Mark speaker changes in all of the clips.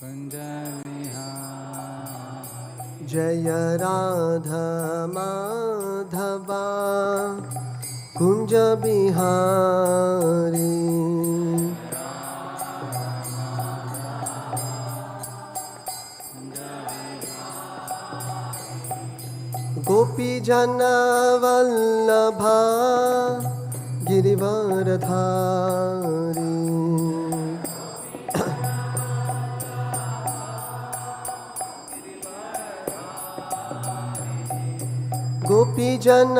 Speaker 1: कुञ्ज विहारी
Speaker 2: जय राधा माधवा कुञ्ज बिहारी गोपी जन वल्लभा गिरिवरधारी गोपी जन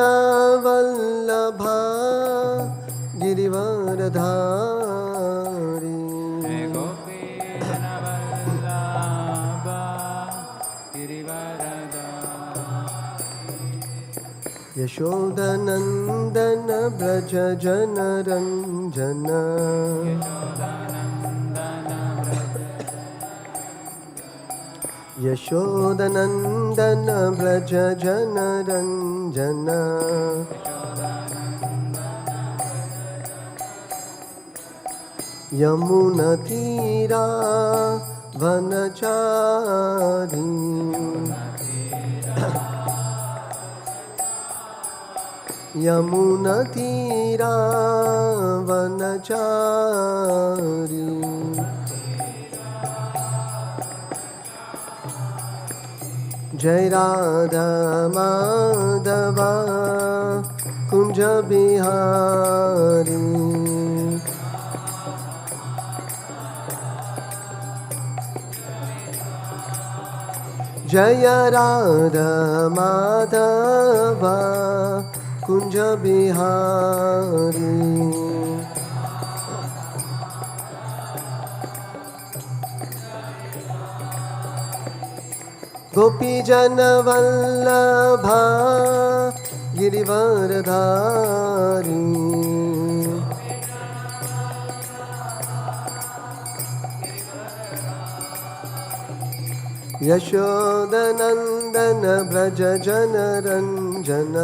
Speaker 2: वल्लभा गिरिवरधारी
Speaker 1: गोपी जन वल्लभा गिरिवरधारी
Speaker 2: यशोदनन्दन ब्रज जनरञ्जन यशोदनन्दन ब्रज जनरञ्जन यमुनतीरा वनचारी यमुनतीरा वनचारी जय राधा माधवा कुंज बिहारी जय राधा माधवा कुंज बिहारी गोपी जन वल्लभा गिरिवरधारी यशोदनन्दन ब्रज जनरञ्जन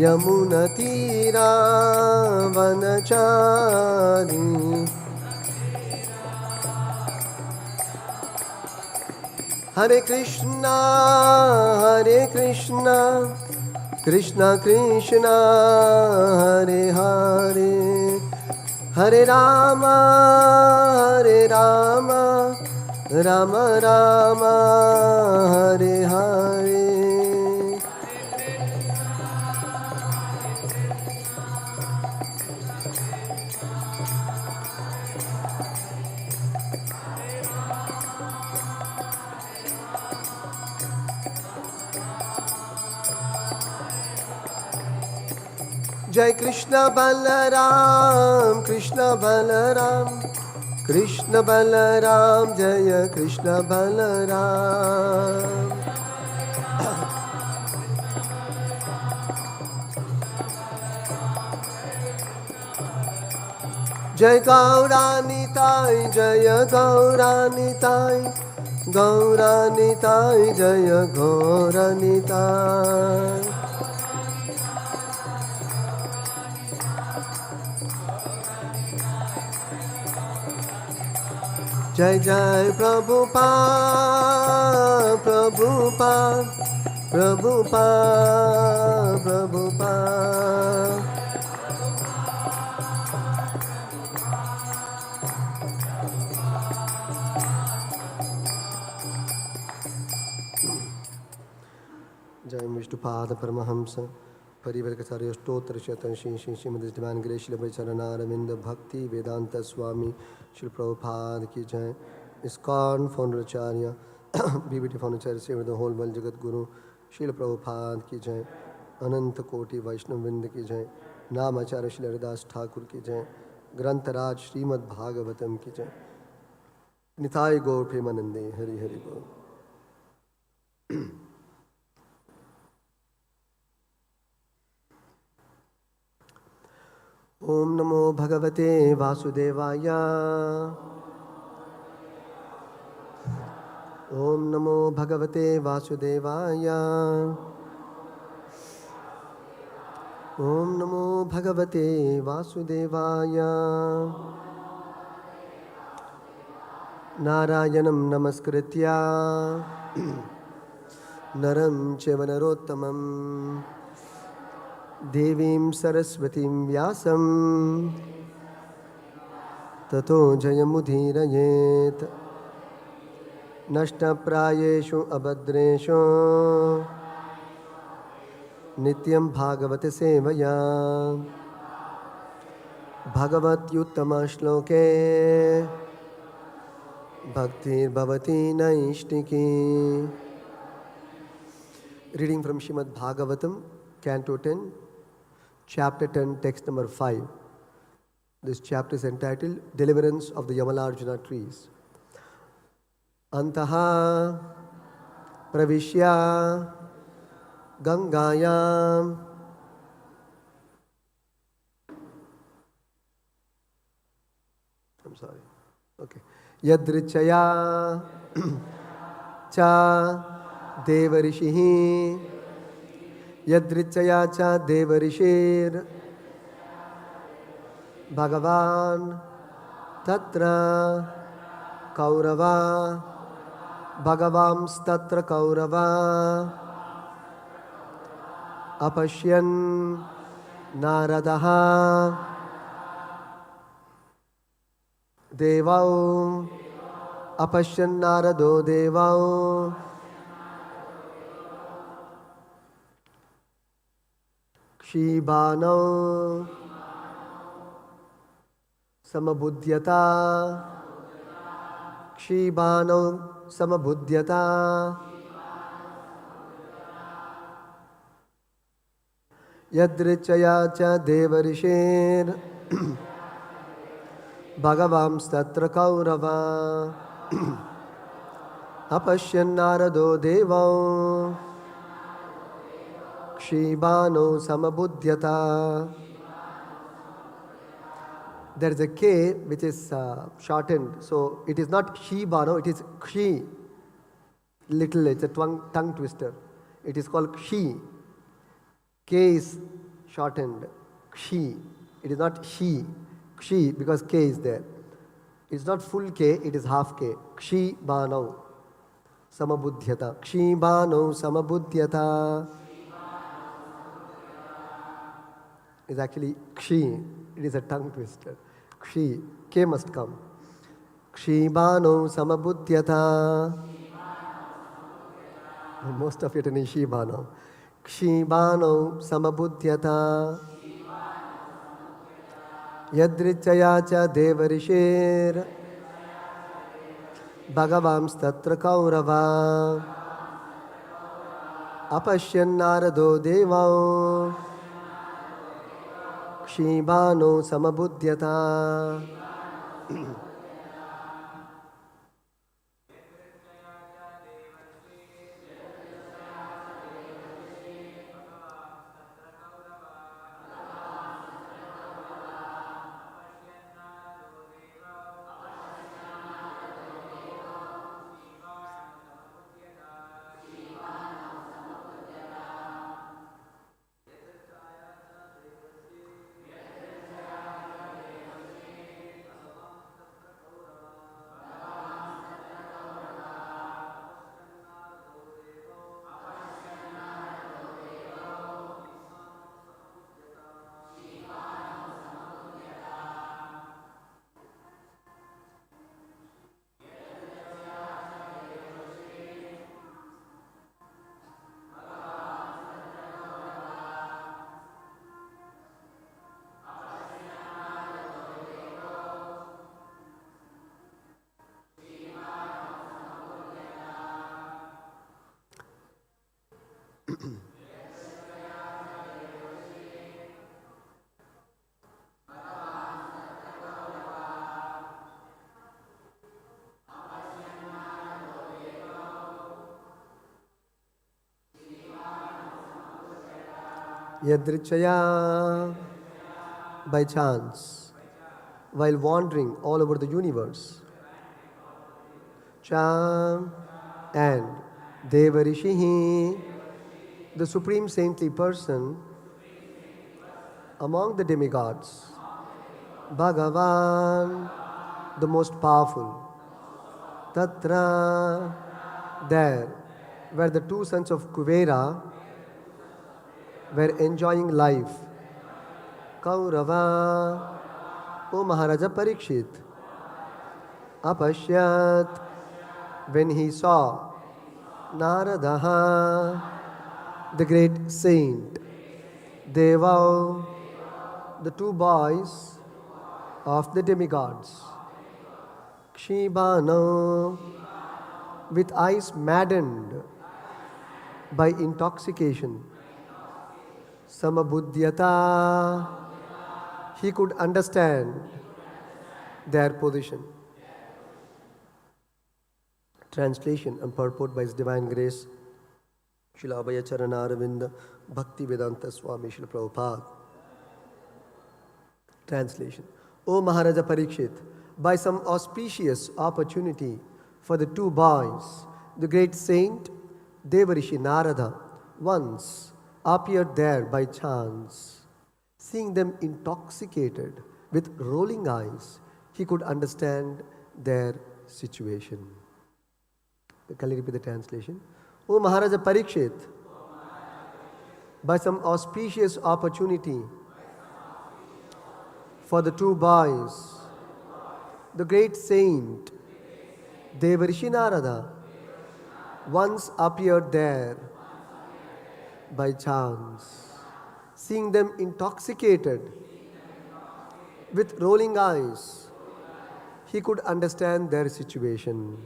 Speaker 2: यमुनतीरा वनचारी हरे कृष्णा कृष्णा कृष्णा हरे हरे हरे राम राम राम हरे हरे जय कृष्ण बलराम कृष्ण बलराम कृष्ण बलराम जय कृष्ण बलराम जय गौरानिताय जय गौरानिताय गौरानिताय जय गौरानिताय जय जय प्रभुपाद प्रभुपाद प्रभुपाद प्रभुपाद जय विष्णुपाद परमहंस परिवर्तकारी अष्टोत्तर शतंशी श्री श्रीमद डिवाइन ग्रेस श्री चरणारविंद भक्ति वेदांत स्वामी श्री प्रभुपाद की जय। इस्कॉन फाउंडराचार्य बीबीटी फाउंडराचार्य से the whole world Jagat Guru Srila Prabhupada की जय। अनंत कोटि वैष्णववृंद की जय। नाम आचार्य श्री हरिदास ठाकुर की जय। ग्रंथराज श्रीमद् भागवतम की जय। निताय गौर प्रेमानंदे हरि हरि बोल। ओम नमो भगवते वासुदेवाय। ओम नमो भगवते वासुदेवाय। Om Namo Bhagavate Vasudevaya. Narayanam Namaskritya Naram Chaiva Narottamam Devim Saraswatim Vyasam Tato Jayamudhirayet Nashtaprayeshu Abhadreshu Nityam Bhagavate Sevaya Bhagavat Yuttama Shloke Bhaktir Bhavati Naishtiki. Reading from Srimad Bhagavatam, Canto 10, Chapter 10, Text number 5. This chapter is entitled Deliverance of the Yamalarjuna Trees. Antaha Pravishya Gangayam I'm sorry. Okay. Yadrichaya cha devarishihi Yadrichaya cha devarishir Bhagavan tatra kaurava Bhagavams tatra kaurava Apashyan naradaha Devau Apashyan narado devau Kshibano Samabudhyata Kshibano Samabudhyata Yadrichaya cha devarishir Bhagavams tatra kaurava Apashyan narado devau Kshibano samabudhyata. There is a K which is shortened, so it is not Kshibano, it is Kshi. Little, it's a tongue twister. It is called Kshi. K is shortened. Kshi. It is not Shi. Kshi, because K is there. It's not full K, it is half K. Kshi Bano Samabudhyata. Kshi Bano Samabudhyata is actually Kshi. It is a tongue twister. Kshi. K must come. Kshi Bano Samabudhyata. Most of it in Kshi Bano. Kshi Bano Samabudhyata. Yadrichaya cha devarishir Bhagavams tatra kaurava Apashyan narado devau Kshibano samabudhyata. Yadrichaya, by chance, while wandering all over the universe. Cha and Devarishihi, the Supreme Saintly Person, among the demigods, Bhagavan, the most powerful, Tatra, there, where the two sons of Kuvera were enjoying life, Kaurava, O Maharaja Parikshit, Apashyat, when he saw Naradaha, the great saint, Deva, the two boys of the demigods, Kshibano, with eyes maddened by intoxication, Samabuddhyata, he could understand their position. Translation and purport by His Divine Grace, Srila Abhaya Charana Aravinda Bhakti Vedanta Swami Srila Prabhupada. Translation. O Maharaja Parikshit, by some auspicious opportunity for the two boys, the great saint Devarishi Narada once appeared there by chance. Seeing them intoxicated with rolling eyes, he could understand their situation. Can you repeat the translation? O Maharaja Parikshit, by some auspicious opportunity for the two boys, the great saint Devarishi Narada once appeared there by chance. Seeing them intoxicated with rolling eyes, he could understand their situation.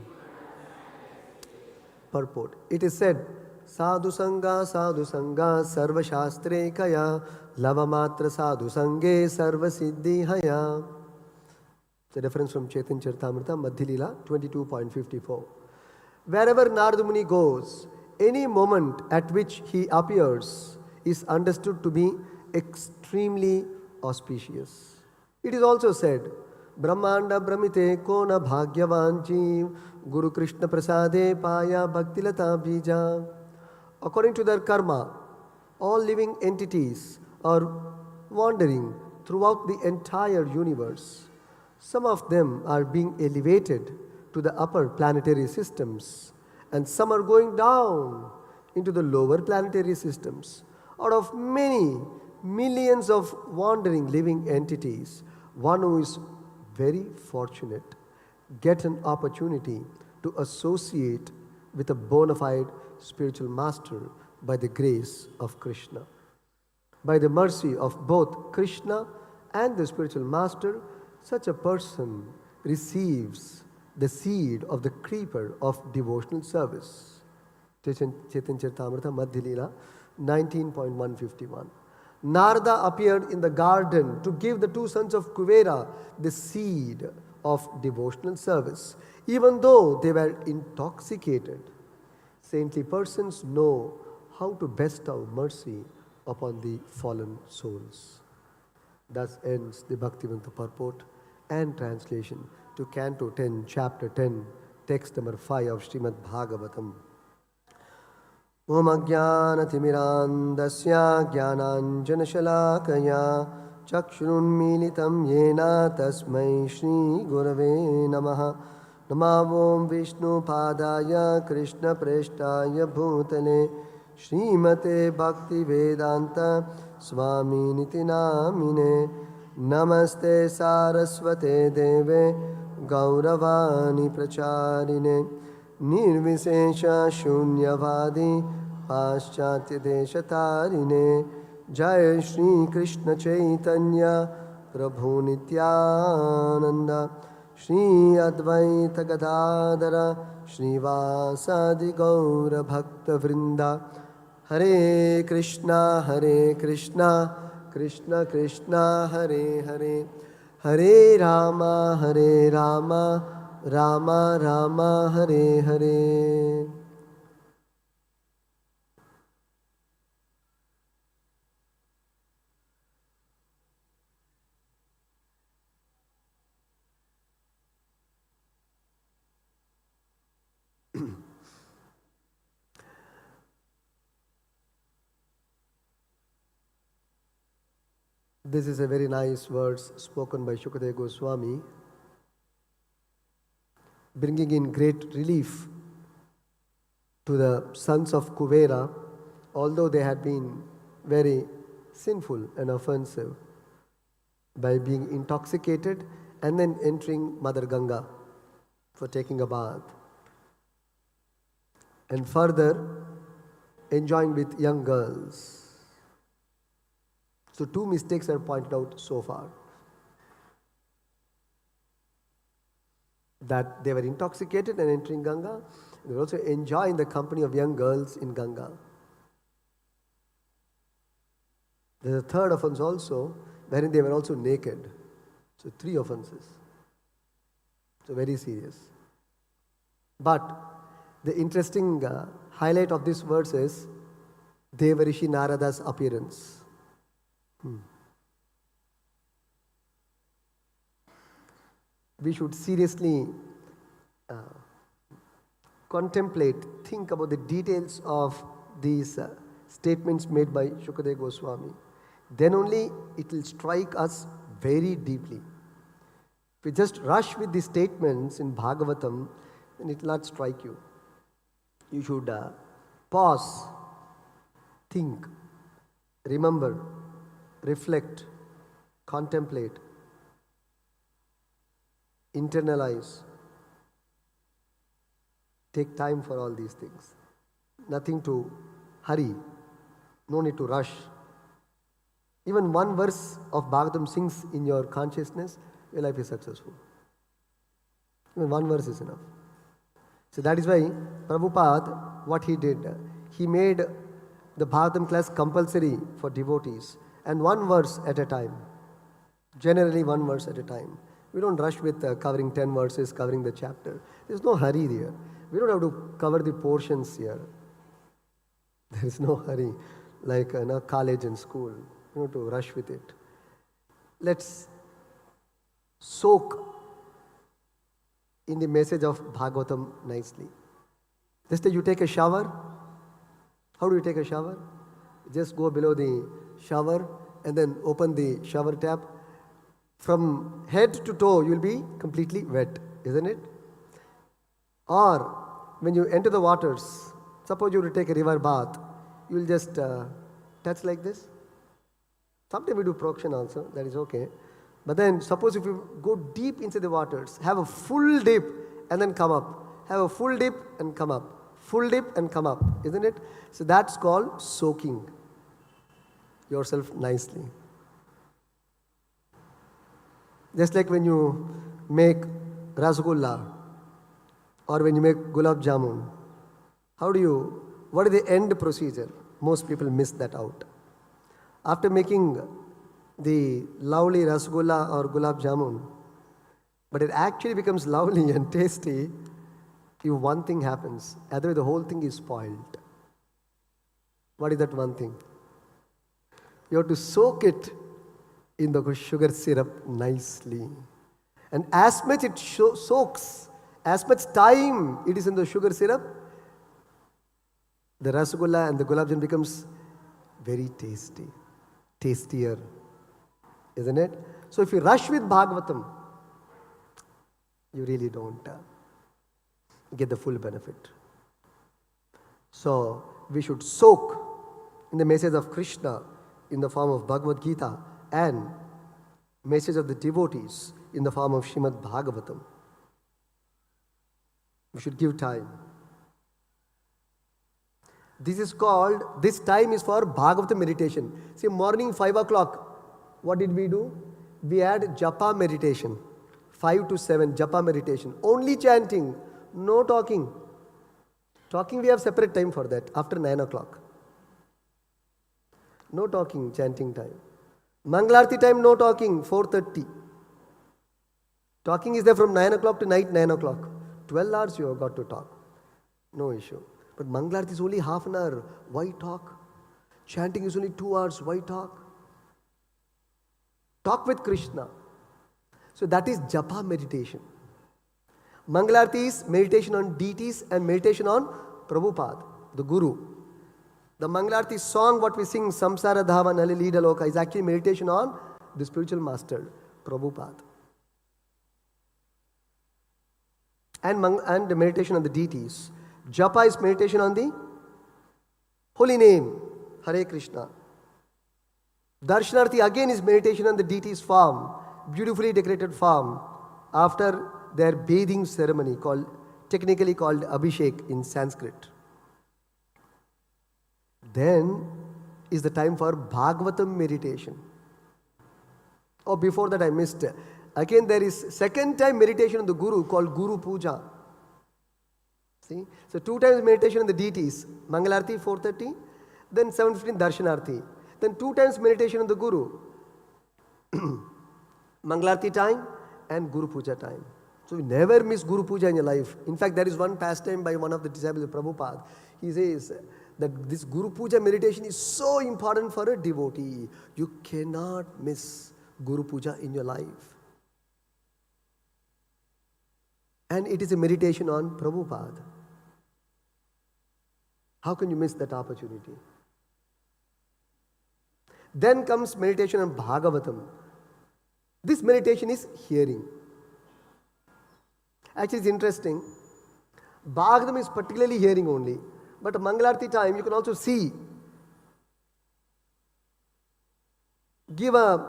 Speaker 2: Purport. It is said, Sadhu Sangha, Sarva Shastre Kaya, Lava Matra Sadhu Sange, Sarva Siddhi Haya. It's a reference from Chaitanya Charitamrita, Madhyalila 22.54. Wherever Narada Muni goes, any moment at which he appears is understood to be extremely auspicious. It is also said, Brahmanda Brahmite Kona Bhagyavan Jeev Guru Krishna Prasade Paya Bhaktilata Bija. According to their karma, all living entities are wandering throughout the entire universe. Some of them are being elevated to the upper planetary systems, and some are going down into the lower planetary systems. Out of many millions of wandering living entities, one who is very fortunate get an opportunity to associate with a bona fide spiritual master by the grace of Krishna. By the mercy of both Krishna and the spiritual master, such a person receives the seed of the creeper of devotional service. Chaitanya Charitamrita Madhyalila 19.151. Narada appeared in the garden to give the two sons of Kuvera the seed of devotional service, even though they were intoxicated. Saintly persons know how to bestow mercy upon the fallen souls. Thus ends the Bhaktivedanta purport and translation to Canto 10, Chapter 10, text number 5 of Srimad Bhagavatam. Om Ajnanatimirandasya Jnananjanashalakaya Chakshurunmilitam Yena Tasmai Shri Gurave Namaha. Namavom Vishnu Padaya Krishna Preshtaya Bhutale Srimate Bhakti Vedanta Swami Niti Namine. Namaste Saraswate Deve Gauravani Pracharine Nirvisesha Shunyavadi Paschatya Deshatarine. Jai Shri Krishna Chaitanya Prabhu Nityananda Shri Advaita Gadadara Srivasadi Gaura Bhakta Vrinda. Hare Krishna Krishna Krishna Hare Hare Hare Rama Rama Rama Hare Hare. This is a very nice verse spoken by Shukadeva Goswami, bringing in great relief to the sons of Kuvera, although they had been very sinful and offensive by being intoxicated and then entering Mother Ganga for taking a bath, and further enjoying with young girls. So 2 mistakes are pointed out so far. That they were intoxicated and entering Ganga. They were also enjoying the company of young girls in Ganga. There's a third offense also, wherein they were also naked. So 3 offenses. So very serious. But the interesting highlight of this verse is Devarishi Narada's appearance. We should seriously contemplate, think about the details of these statements made by Shukadeva Goswami. Then only it will strike us very deeply. If we just rush with the statements in Bhagavatam, then it will not strike you. You should pause, think, remember, reflect, contemplate, internalize. Take time for all these things. Nothing to hurry. No need to rush. Even one verse of Bhagavatam sings in your consciousness, your life is successful. Even one verse is enough. So that is why Prabhupada, what he did, he made the Bhagavatam class compulsory for devotees, and one verse at a time. Generally one verse at a time. We don't rush with covering 10 verses, covering the chapter. There's no hurry there. We don't have to cover the portions here. There is no hurry like in a college and school. You have to rush with it. Let's soak in the message of Bhagavatam nicely. Just as you take a shower. How do you take a shower? Just go below the shower and then open the shower tap. From head to toe, you will be completely wet, isn't it? Or when you enter the waters, suppose you will take a river bath, you will just touch like this. Sometimes we do prokshan also, that is okay. But then suppose if you go deep into the waters, have a full dip and then come up. Have a full dip and come up. Full dip and come up, isn't it? So that's called soaking yourself nicely. Just like when you make rasgulla or when you make gulab jamun, what is the end procedure? Most people miss that out. After making the lovely rasgulla or gulab jamun, but it actually becomes lovely and tasty if one thing happens. Otherwise the whole thing is spoiled. What is that one thing? You have to soak it in the sugar syrup nicely. And as much it soaks, as much time it is in the sugar syrup, the rasgulla and the gulab jamun becomes very tasty, tastier, isn't it? So if you rush with Bhagavatam, you really don't get the full benefit. So we should soak in the message of Krishna in the form of Bhagavad Gita and message of the devotees in the form of Srimad Bhagavatam. We should give time. This time is for Bhagavatam meditation. See, morning 5 o'clock, what did we do? We had japa meditation. 5 to 7, japa meditation. Only chanting, no talking. Talking, we have separate time for that, after 9 o'clock. No talking, chanting time. Mangalarti time, no talking, 4:30. Talking is there from 9 o'clock to night 9 o'clock. 12 hours you have got to talk. No issue. But Mangalarti is only half an hour. Why talk? Chanting is only 2 hours. Why talk? Talk with Krishna. So that is japa meditation. Mangalarti is meditation on deities and meditation on Prabhupada, the Guru. The Mangalarti song, what we sing, Samsara Dhava Nali Leeda Loka, is actually meditation on the spiritual master, Prabhupada. And the meditation on the deities. Japa is meditation on the holy name, Hare Krishna. Darshanarthi again is meditation on the deity's form, beautifully decorated form, after their bathing ceremony, technically called Abhishek in Sanskrit. Then is the time for Bhagavatam meditation. Oh, before that I missed. Again, there is second time meditation on the Guru called Guru Puja. See? So 2 times meditation on the deities, Mangalarti 4:30, then 7:15 Darshanarthi. Then 2 times meditation on the Guru, Mangalarti time and Guru Puja time. So you never miss Guru Puja in your life. In fact, there is one pastime by one of the disciples of Prabhupada. He says that this Guru Puja meditation is so important for a devotee. You cannot miss Guru Puja in your life. And it is a meditation on Prabhupada. How can you miss that opportunity? Then comes meditation on Bhagavatam. This meditation is hearing. Actually, it's interesting. Bhagavatam is particularly hearing only. But Mangalarti time, you can also see. Give an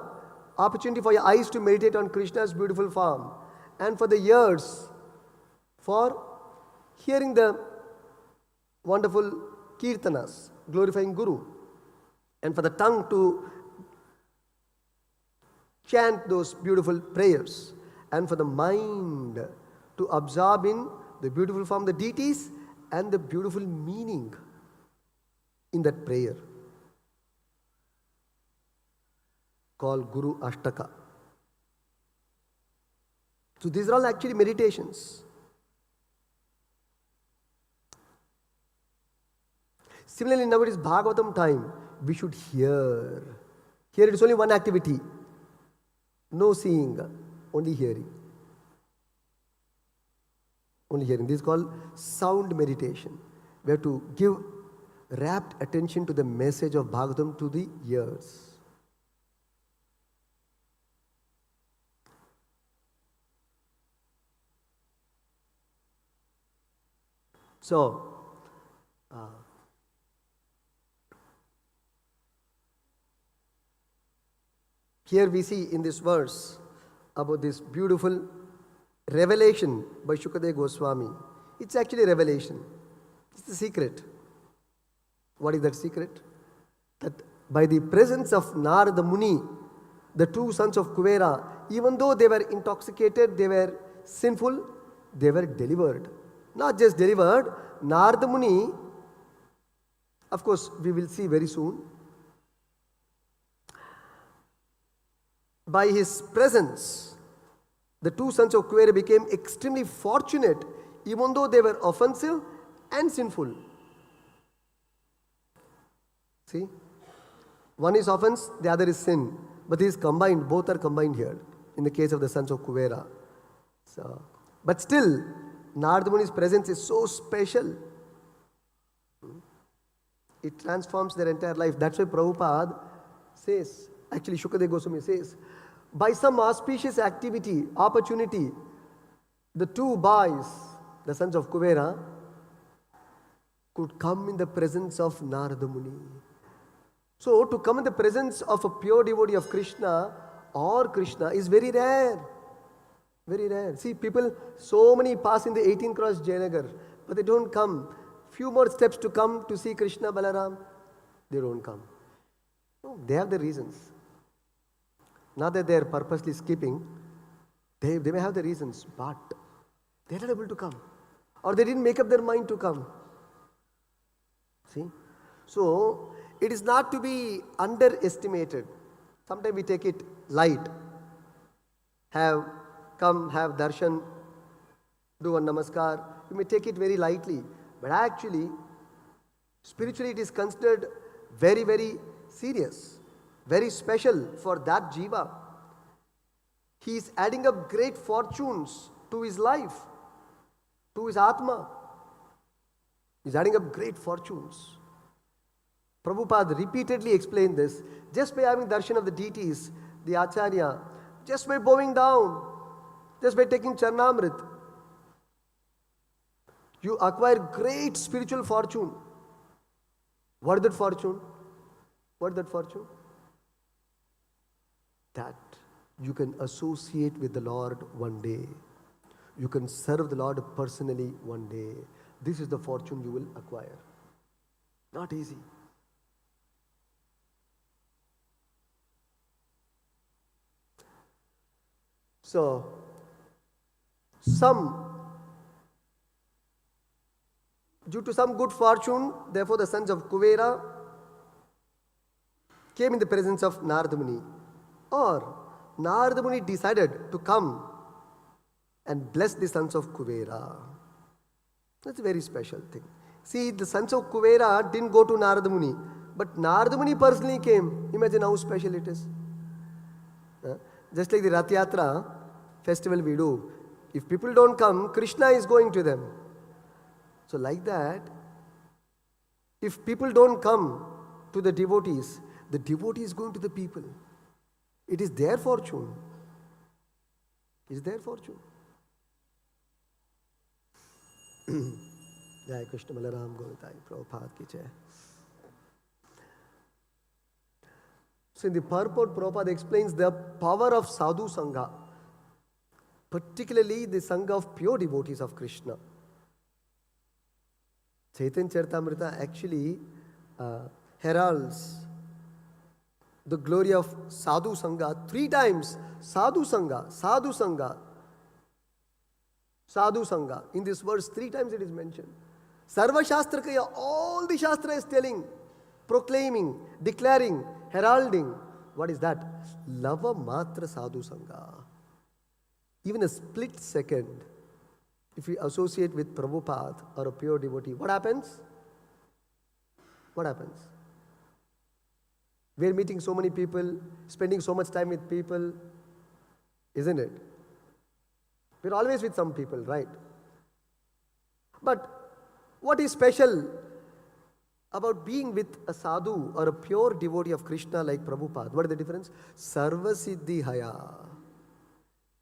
Speaker 2: opportunity for your eyes to meditate on Krishna's beautiful form. And for the ears, for hearing the wonderful kirtanas, glorifying Guru. And for the tongue to chant those beautiful prayers. And for the mind to absorb in the beautiful form, the deities, and the beautiful meaning in that prayer, called Guru Ashtaka. So these are all actually meditations. Similarly, now it is Bhagavatam time. We should hear. Here it is only one activity. No seeing, only hearing. Only hearing. This is called sound meditation. We have to give rapt attention to the message of Bhagavatam to the ears. So, here we see in this verse about this beautiful revelation by Shukadeva Goswami. It's actually a revelation. It's the secret. What is that secret? That by the presence of Narada Muni, the 2 sons of Kuvera, even though they were intoxicated, they were sinful, they were delivered. Not just delivered, Narada Muni, of course, we will see very soon, by his presence, the 2 sons of Kuvera became extremely fortunate, even though they were offensive and sinful. See? One is offense, the other is sin. But these combined, both are combined here, in the case of the sons of Kuvera. So, but still, Narada Muni's presence is so special. It transforms their entire life. That's why Prabhupada says, actually Shukadeva Goswami says, by some auspicious activity, opportunity, the 2 boys, the sons of Kuvera, could come in the presence of Narada Muni. So, to come in the presence of a pure devotee of Krishna or Krishna is very rare. Very rare. See, people, so many pass in the 18 cross Jayanagar, but they don't come. Few more steps to come to see Krishna, Balaram, they don't come. No, they have their reasons. Not that they are purposely skipping. They may have the reasons, but they are not able to come. Or they didn't make up their mind to come. See? So, it is not to be underestimated. Sometimes we take it light. Come, have darshan, do a namaskar. You may take it very lightly. But actually, spiritually it is considered very, very serious. Very special for that jiva. He is adding up great fortunes to his life, to his atma. He is adding up great fortunes. Prabhupada repeatedly explained this. Just by having darshan of the deities, the Acharya, just by bowing down, just by taking Charnamrit, you acquire great spiritual fortune. What is that fortune? What is that fortune? That you can associate with the Lord one day. You can serve the Lord personally one day. This is the fortune you will acquire. Not easy. So, due to some good fortune, therefore the sons of Kuvera came in the presence of Narada Muni. Or Narada Muni decided to come and bless the sons of Kuvera. That's a very special thing. See, the sons of Kuvera didn't go to Narada Muni, but Narada Muni personally came. Imagine how special it is. Just like the Rath Yatra festival we do. If people don't come, Krishna is going to them. So like that, if people don't come to the devotee is going to the people. It is their fortune. It is their fortune. Jai Krishna Balaram Govitai Prabhupada ki jai. So in the purport, Prabhupada explains the power of sadhu sangha, particularly the sangha of pure devotees of Krishna. Chaitanya Charitamrita actually heralds the glory of sadhu sangha 3 times. Sadhu sangha, sadhu sangha, sadhu sangha. In this verse 3 times it is mentioned. Sarva Shastrakaya, all the Shastra is telling, proclaiming, declaring, heralding. What is that? Lava matra sadhu sangha. Even a split second, if we associate with Prabhupada or a pure devotee, what happens? What happens? We're meeting so many people, spending so much time with people, isn't it? We're always with some people, right? But what is special about being with a sadhu or a pure devotee of Krishna like Prabhupada? What is the difference? Sarva Siddhi Haya.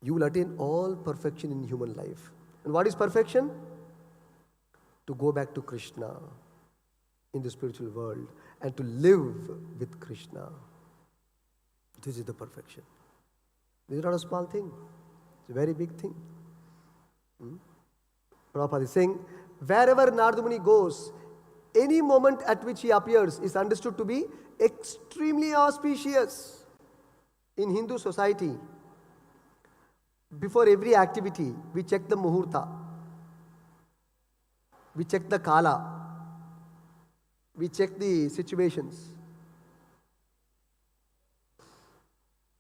Speaker 2: You will attain all perfection in human life. And what is perfection? To go back to Krishna in the spiritual world and to live with Krishna. This is the perfection. This is not a small thing. It's a very big thing. Prabhupada is saying, wherever Narada Muni goes, any moment at which he appears is understood to be extremely auspicious. In Hindu society, before every activity, we check the muhurta, we check the kala, we check the situations,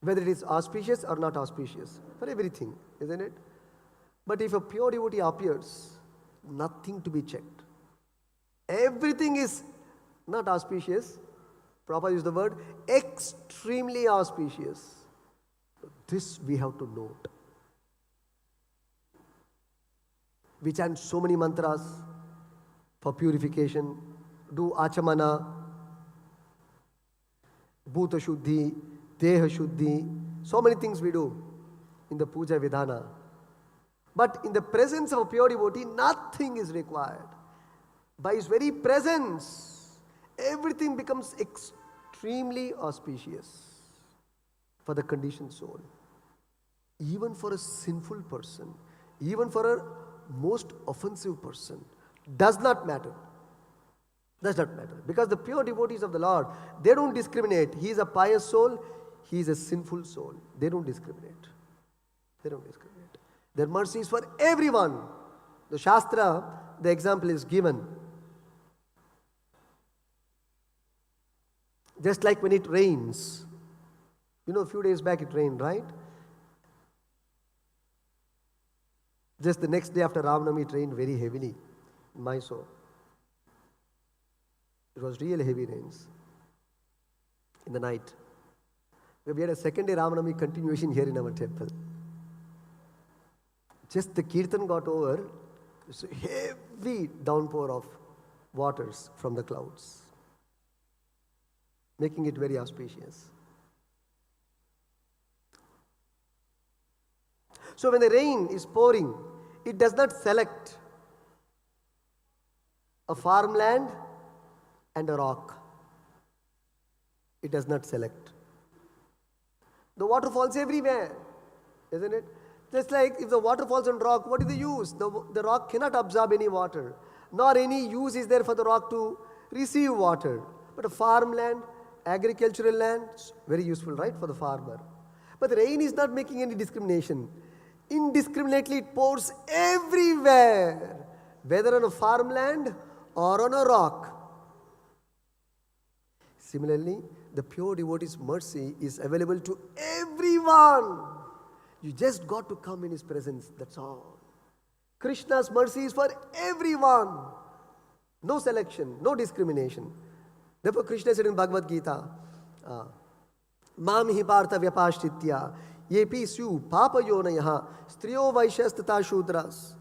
Speaker 2: whether it is auspicious or not auspicious, for everything, isn't it? But if a pure devotee appears, nothing to be checked. Everything is not auspicious. Prabhupada used the word extremely auspicious. This we have to note. We chant so many mantras for purification, do achamana, bhuta shuddhi, deha shuddhi, so many things we do in the puja vidhana. But in the presence of a pure devotee, nothing is required. By his very presence, everything becomes extremely auspicious for the conditioned soul. Even for a sinful person, even for a most offensive person, does not matter. Does not matter. Because the pure devotees of the Lord, they don't discriminate. He is a pious soul, he is a sinful soul. They don't discriminate. They don't discriminate. Their mercy is for everyone. The Shastra, the example is given. Just like when it rains. You know, a few days back it rained, right? Just the next day after Ramanami, it rained very heavily in Mysore. It was real heavy rains in the night. We had a second day Ramanami continuation here in our temple. Just the Kirtan got over, it's a heavy downpour of waters from the clouds, making it very auspicious. So when the rain is pouring, it does not select a farmland and a rock. It does not select. The water falls everywhere, isn't it? Just like if the water falls on rock, what is the use? The rock cannot absorb any water, nor any use is there for the rock to receive water. But a farmland, agricultural land, it's very useful, right, for the farmer. But the rain is not making any discrimination. Indiscriminately it pours everywhere, whether on a farmland or on a rock. Similarly, the pure devotee's mercy is available to everyone. You just got to come in his presence, that's all. Krishna's mercy is for everyone. No selection, no discrimination. Therefore Krishna said in Bhagavad Gita, Mam hi partha vyapashtitya yepi syu papa yonayaha striyo vaishyas tata shudras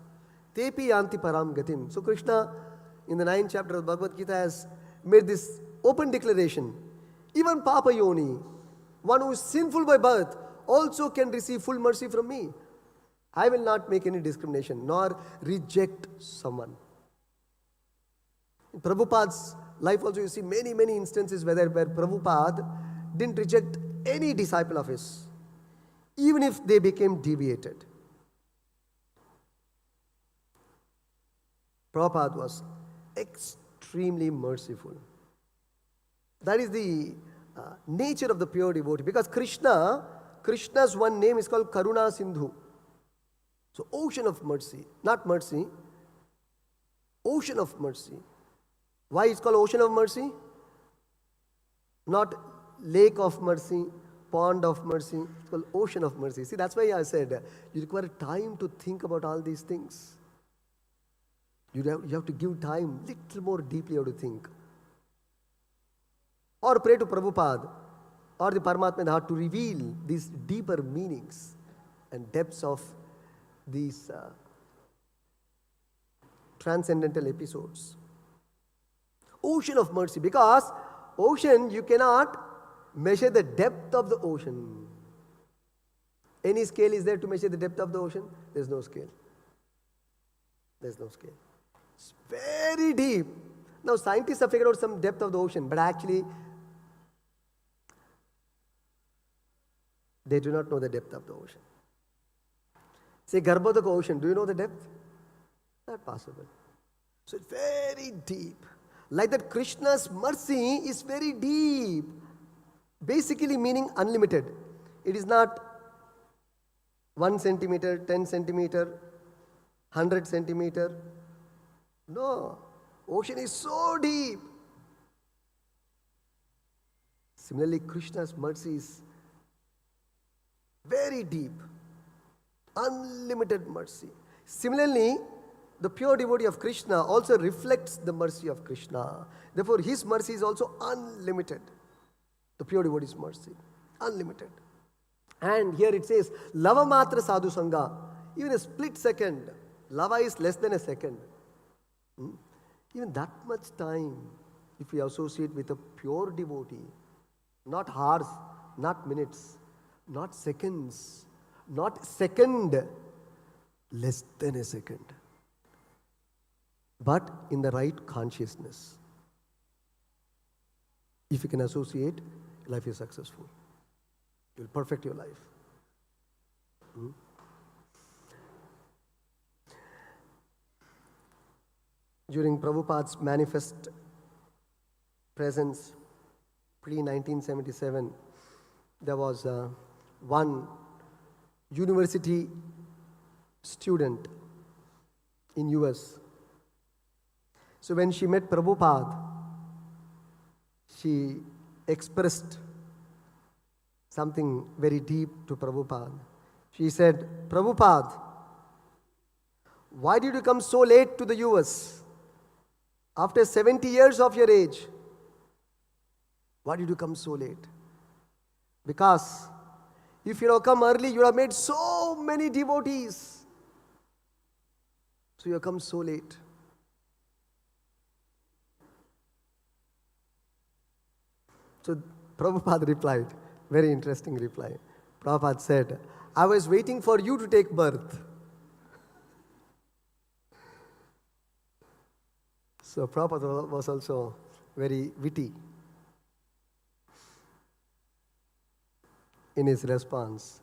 Speaker 2: tepi yanti param gatim. So Krishna in the 9th chapter of Bhagavad Gita has made this open declaration. Even Papa Yoni, one who is sinful by birth, also can receive full mercy from me. I will not make any discrimination nor reject someone. In Prabhupada's life also you see many instances where Prabhupada didn't reject any disciple of his, even if they became deviated. Prabhupada was extremely merciful. That is the nature of the pure devotee. Because Krishna's one name is called Karuna Sindhu. So ocean of mercy, not mercy, ocean of mercy. Why it's called ocean of mercy? Not lake of mercy, pond of mercy. It's called ocean of mercy. See, that's why I said you require time to think about all these things. You have to give time, little more deeply you have to think. Or pray to Prabhupada or the Paramatma in the heart to reveal these deeper meanings and depths of these transcendental episodes. Ocean of mercy, because ocean, you cannot measure the depth of the ocean. Any scale is there to measure the depth of the ocean? There's no scale. There's no scale. It's very deep. Now scientists have figured out some depth of the ocean, but actually they do not know the depth of the ocean. Say Garbhodaka ocean, do you know the depth? Not possible. So it's very deep. Like that, Krishna's mercy is very deep. Basically meaning unlimited. It is not 1 centimeter, 10 centimeter, 100 centimeter. No. Ocean is so deep. Similarly, Krishna's mercy is very deep. Unlimited mercy. Similarly, the pure devotee of Krishna also reflects the mercy of Krishna. Therefore, his mercy is also unlimited. The pure devotee's mercy. Unlimited. And here it says, Lava Matra Sadhu Sangha. Even a split second. Lava is less than a second. Even that much time, if we associate with a pure devotee, not hours, not minutes, not seconds, not second, less than a second, but in the right consciousness. If you can associate, life is successful. You will perfect your life. During Prabhupada's manifest presence, pre-1977, there was one university student in US. So when she met Prabhupada, she expressed something very deep to Prabhupada. She said, Prabhupada, why did you come so late to the US? After 70 years of your age, why did you come so late? Because if you had come early, you would have made so many devotees. So you have come so late. So Prabhupada replied, very interesting reply. Prabhupada said, I was waiting for you to take birth. So Prabhupada was also very witty in his response.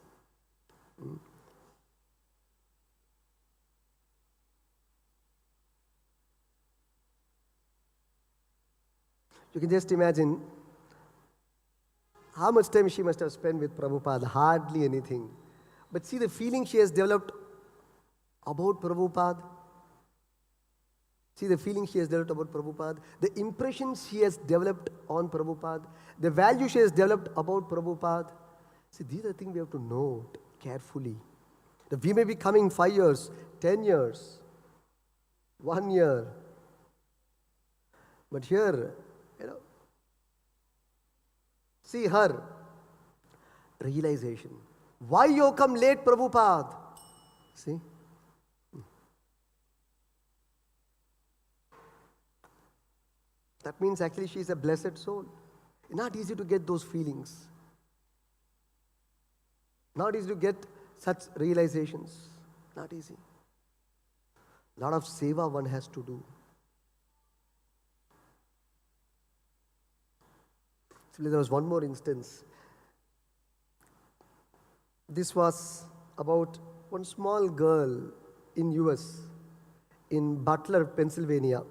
Speaker 2: You can just imagine how much time she must have spent with Prabhupada. Hardly anything. But see the feeling she has developed about Prabhupada. See the feeling she has developed about Prabhupada, the impressions she has developed on Prabhupada, the value she has developed about Prabhupada. See, these are things we have to note carefully. That we may be coming 5 years, 10 years, 1 year. But here, see her realization. Why you come late, Prabhupada? See? That means actually she is a blessed soul. Not easy to get those feelings. Not easy to get such realizations. Not easy. Lot of seva one has to do. Actually, there was one more instance. This was about one small girl in US, in Butler, Pennsylvania.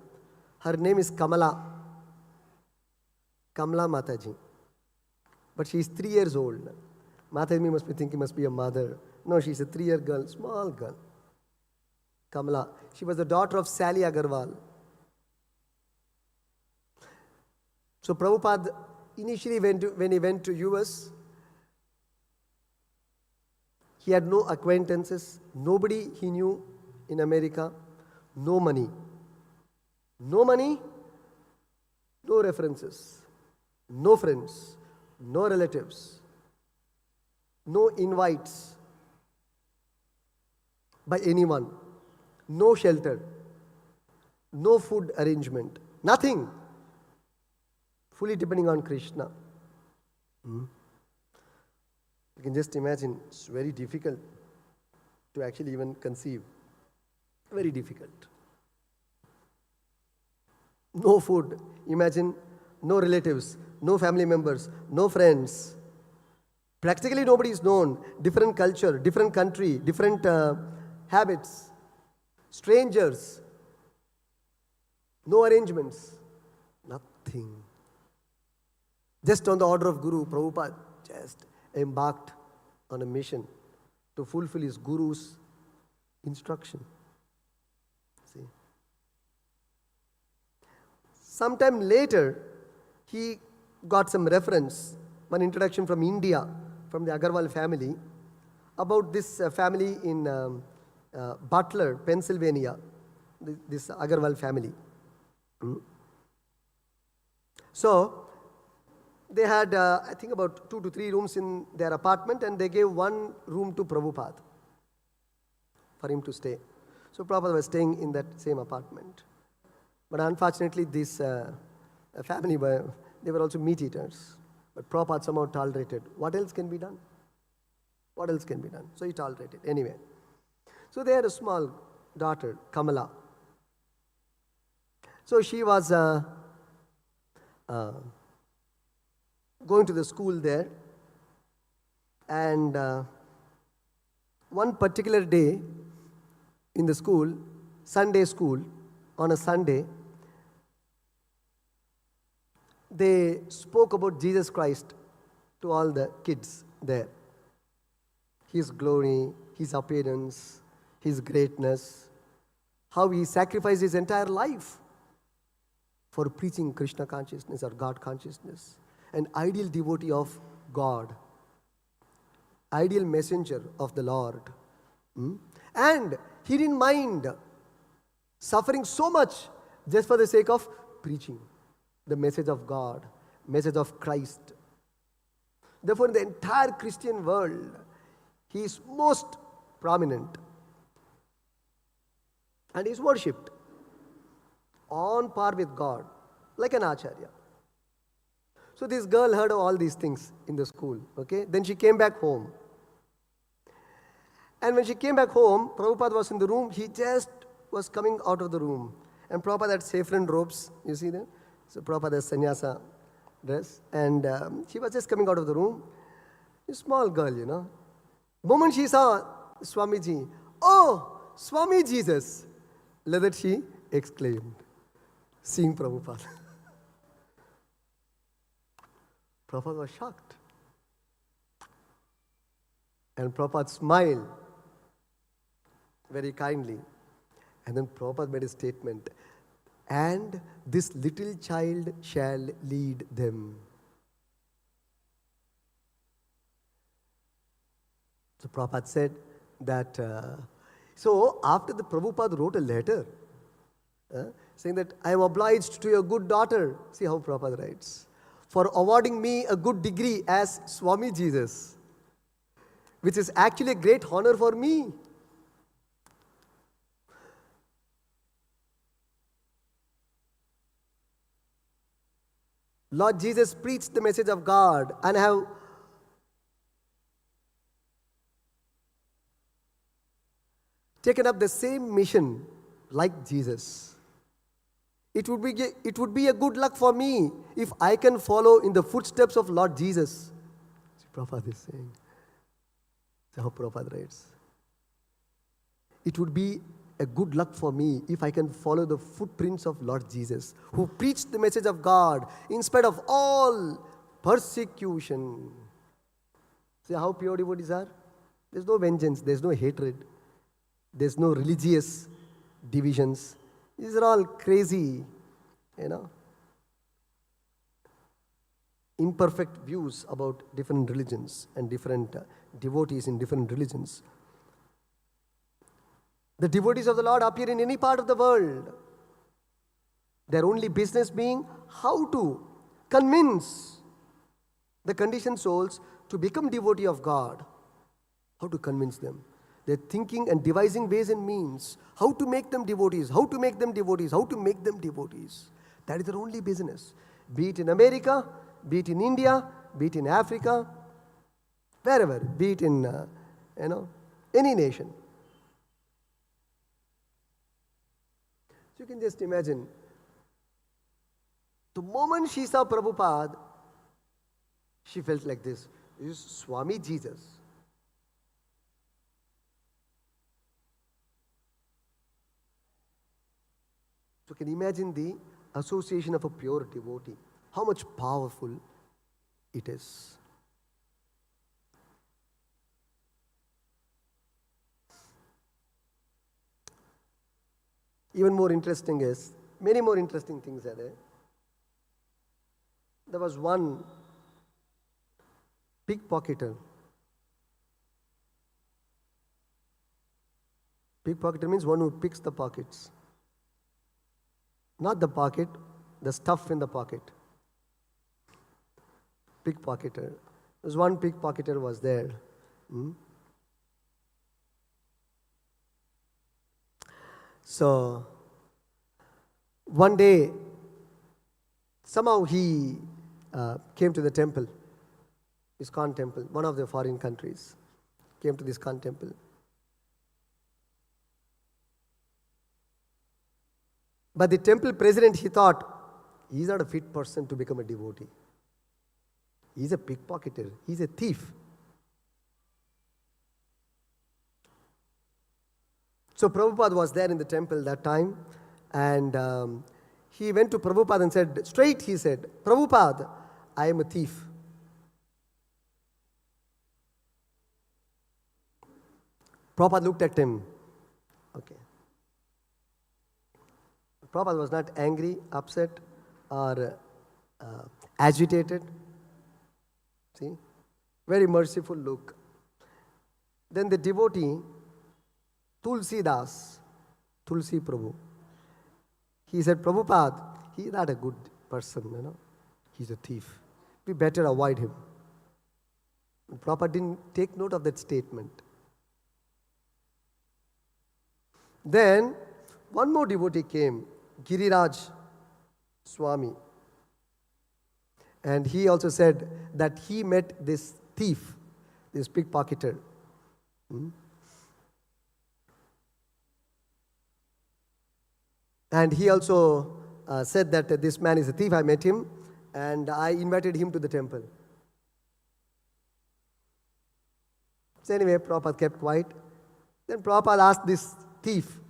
Speaker 2: Her name is Kamala Mataji. But she is 3 years old. Mataji must be thinking must be a mother. No, she is a 3-year girl, small girl. Kamala. She was the daughter of Sally Agarwal. So Prabhupada initially when he went to US, he had no acquaintances, nobody he knew in America, no money. No money, no references, no friends, no relatives, no invites by anyone, no shelter, no food arrangement, nothing. Fully depending on Krishna. You can just imagine, it's very difficult to actually even conceive. Very difficult. No food. Imagine no relatives, no family members, no friends. Practically nobody is known. Different culture, different country, different habits. Strangers. No arrangements. Nothing. Just on the order of Guru, Prabhupada just embarked on a mission to fulfill his Guru's instruction. See. Sometime later, he got some reference, one introduction from India, from the Agarwal family, about this family in Butler, Pennsylvania, this Agarwal family. So, they had, I think, about 2 to 3 rooms in their apartment, and they gave 1 room to Prabhupada for him to stay. So Prabhupada was staying in that same apartment. But unfortunately, this family, they were also meat eaters. But Prabhupada somehow tolerated. What else can be done? What else can be done? So he tolerated. Anyway. So they had a small daughter, Kamala. So she was going to the school there, and one particular day in the school, Sunday school, on a Sunday, they spoke about Jesus Christ to all the kids there. His glory, his appearance, his greatness, how he sacrificed his entire life for preaching Krishna consciousness or God consciousness. An ideal devotee of God, ideal messenger of the Lord. And he didn't mind suffering so much just for the sake of preaching the message of God, message of Christ. Therefore, in the entire Christian world, he is most prominent. And he is worshipped on par with God, like an Acharya. So this girl heard of all these things in the school, okay? Then she came back home. And when she came back home, Prabhupada was in the room. He just was coming out of the room. And Prabhupada had saffron robes, you see them? So Prabhupada has sannyasa dress. And she was just coming out of the room. A small girl, The moment she saw Swamiji, "Oh, Swami Jesus!" Like that she exclaimed, seeing Prabhupada. Prabhupada was shocked. And Prabhupada smiled very kindly. And then Prabhupada made a statement, "And this little child shall lead them." So Prabhupada said that, so after the Prabhupada wrote a letter saying that, "I am obliged to your good daughter," see how Prabhupada writes, "for awarding me a good degree as Swami Jesus, which is actually a great honor for me." Lord Jesus preached the message of God and have taken up the same mission like Jesus. It would be a good luck for me if I can follow in the footsteps of Lord Jesus. See, Prabhupada is saying. See how Prabhupada writes. It would be a good luck for me if I can follow the footprints of Lord Jesus, who preached the message of God in spite of all persecution. See how pure devotees are? There's no vengeance, there's no hatred, there's no religious divisions. These are all crazy, imperfect views about different religions and different devotees in different religions. The devotees of the Lord appear in any part of the world. Their only business being how to convince the conditioned souls to become devotee of God. How to convince them. They're thinking and devising ways and means. How to make them devotees. How to make them devotees. How to make them devotees. That is their only business. Be it in America, be it in India, be it in Africa, wherever. Be it in, any nation. So you can just imagine, the moment she saw Prabhupada, she felt like this. This is Swami Jesus. So you can imagine the association of a pure devotee. How much powerful it is. Even more interesting is, many more interesting things are there. There was one pickpocketer. Pickpocketer means one who picks the pockets. Not the pocket, the stuff in the pocket. Pickpocketer. There's one pickpocketer was there. So, one day, somehow he came to the temple, ISKCON temple, one of the foreign countries, came to this ISKCON temple. But the temple president, he thought, he's not a fit person to become a devotee. He's a pickpocketer, he's a thief. So Prabhupada was there in the temple that time, and he went to Prabhupada and said, straight he said, "Prabhupada, I am a thief." Prabhupada looked at him. Okay. Prabhupada was not angry, upset, or agitated. See? Very merciful look. Then the devotee, Tulsi Prabhu, he said, "Prabhupada, he's not a good person, He's a thief. We better avoid him." And Prabhupada didn't take note of that statement. Then, one more devotee came, Giriraj Swami. And he also said that he met this thief, this pickpocketer. And he also said that this man is a thief. I met him and I invited him to the temple. So anyway, Prabhupada kept quiet. Then Prabhupada asked this thief,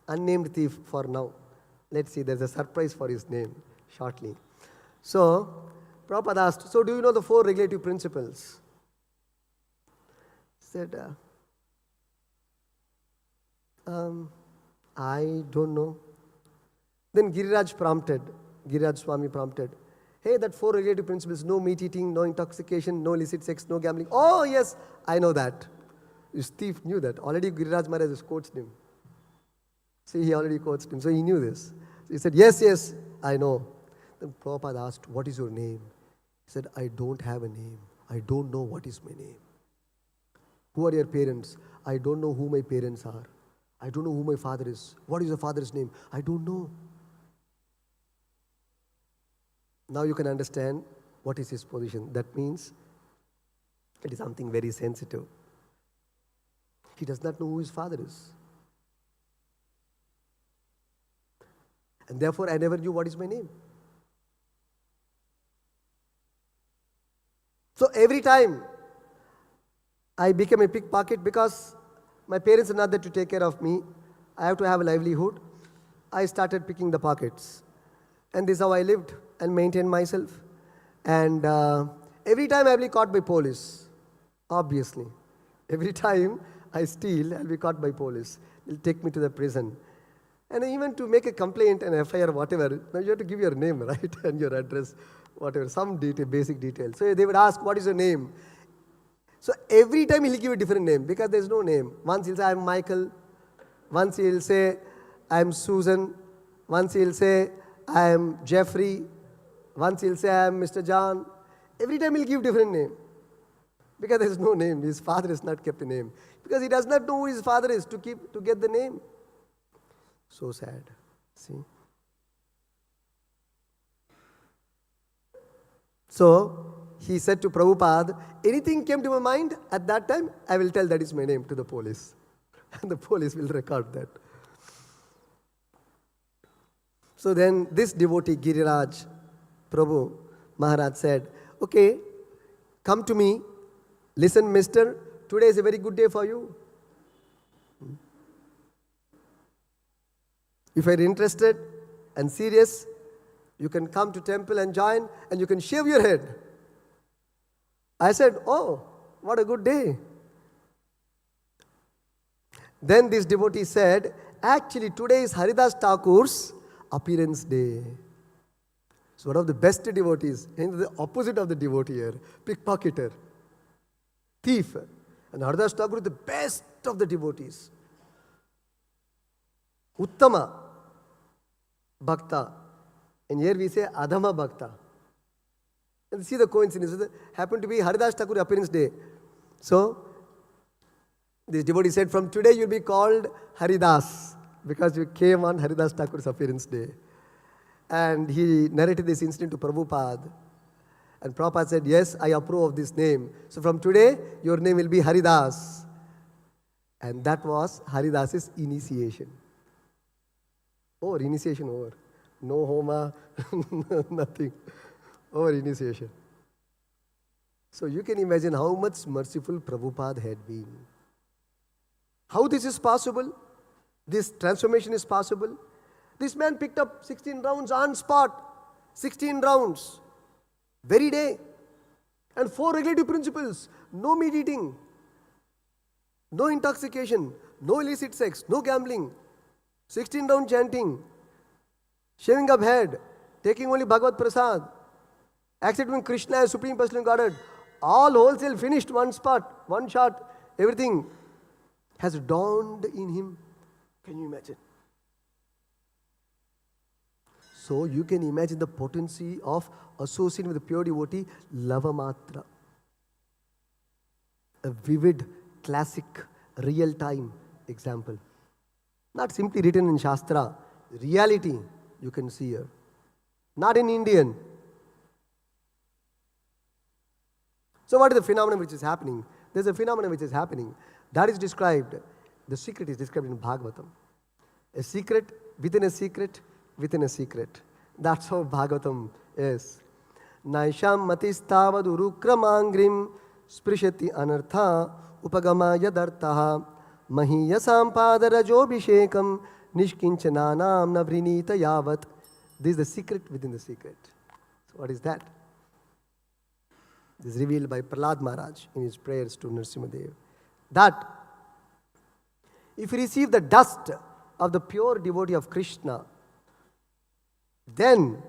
Speaker 2: unnamed thief for now. Let's see, there's a surprise for his name shortly. So, Prabhupada asked, so do you know the 4 regulative principles? He said, I don't know. Then Giriraj Swami prompted, hey, that 4 regulative principles, no meat eating, no intoxication, no illicit sex, no gambling. Oh, yes, I know that. This thief knew that. Already Giriraj Maharaj has quoted him. See, he already quotes him, so he knew this. So he said, yes, I know. Then Prabhupada asked, what is your name? He said, I don't have a name. I don't know what is my name. Who are your parents? I don't know who my parents are. I don't know who my father is. What is your father's name? I don't know. Now you can understand what is his position. That means it is something very sensitive. He does not know who his father is. And therefore, I never knew what is my name. So every time I became a pickpocket because my parents are not there to take care of me, I have to have a livelihood, I started picking the pockets. And this is how I lived and maintained myself. And every time I'll be caught by police, obviously. Every time I steal, I'll be caught by police. They'll take me to the prison. And even to make a complaint, an FIR, whatever, now you have to give your name, right? And your address, whatever, some detail, basic detail. So they would ask, what is your name? So every time he'll give a different name because there's no name. Once he'll say, I'm Michael. Once he'll say, I'm Susan. Once he'll say, I'm Jeffrey. Once he'll say, I'm Mr. John. Every time he'll give different name. Because there's no name. His father has not kept a name. Because he does not know who his father is to get the name. So sad. See? So, he said to Prabhupada, anything came to my mind at that time, I will tell that is my name to the police. And the police will record that. So then this devotee, Giriraj Prabhu Maharaj said, okay, come to me. Listen, mister, today is a very good day for you. If you're interested and serious, you can come to temple and join and you can shave your head. I said, oh, what a good day. Then this devotee said, actually today is Haridas Thakur's appearance day. So one of the best devotees, and the opposite of the devotee here, pickpocketer, thief. And Haridas Thakur is the best of the devotees. Uttama Bhakta. And here we say Adhama Bhakta. And see the coincidence. It happened to be Haridas Thakur appearance day. So, this devotee said, from today you'll be called Haridas because you came on Haridas Thakur's appearance day. And he narrated this incident to Prabhupada. And Prabhupada said, yes, I approve of this name. So from today, your name will be Haridas. And that was Haridas's initiation. Over, initiation over. No homa, nothing. Over initiation. So you can imagine how much merciful Prabhupada had been. How this is possible? This transformation is possible. This man picked up 16 rounds on spot. 16 rounds. Very day. And 4 regulative principles. No meat eating. No intoxication. No illicit sex. No gambling. 16 round chanting. Shaving of head. Taking only Bhagavad Prasad. Accepting Krishna as Supreme Personal Godhead. All wholesale finished, one spot, one shot. Everything has dawned in him. Can you imagine? So you can imagine the potency of associating with the pure devotee, Lavamatra. A vivid, classic, real-time example. Not simply written in Shastra. Reality you can see here. Not in Indian. So what is the phenomenon which is happening? There's a phenomenon which is happening. That is described, the secret is described in Bhagavatam. A secret within a secret, within a secret. That's how Bhagavatam is. Naisham matistavad urukramangrim sprishati anartha upagama yadartaha mahiyasam padarajobhishekam nishkinchananam navrinita yavat. This is the secret within the secret. So what is that? This is revealed by Prahlad Maharaj in his prayers to Nrsimhadev. That if you receive the dust of the pure devotee of Krishna, then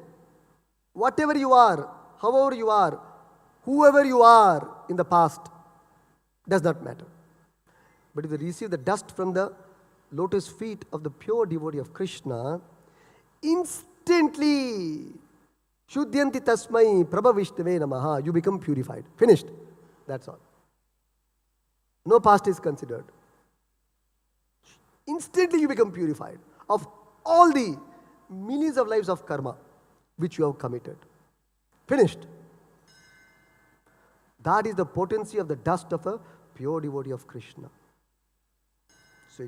Speaker 2: whatever you are, however you are, whoever you are in the past, does not matter. But if you receive the dust from the lotus feet of the pure devotee of Krishna, instantly, Shuddhyanti tasmai prabhavishtave namaha, you become purified. Finished. That's all. No past is considered. Instantly you become purified of all the millions of lives of karma which you have committed. Finished. That is the potency of the dust of a pure devotee of Krishna. So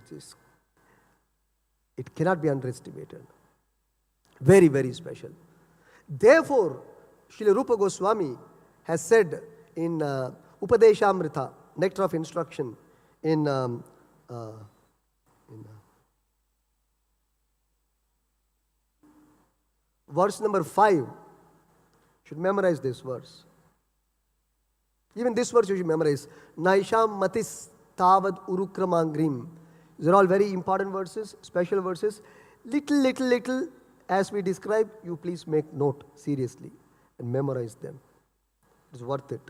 Speaker 2: it cannot be underestimated. Very, very special. Therefore, Srila Rupa Goswami has said in Upadeshamrita, Nectar of Instruction, in verse number 5. Should memorize this verse. Even this verse you should memorize. Naisham matis tavad urukramangrim. These are all very important verses, special verses. Little, as we describe, you please make note seriously and memorize them. It is worth it.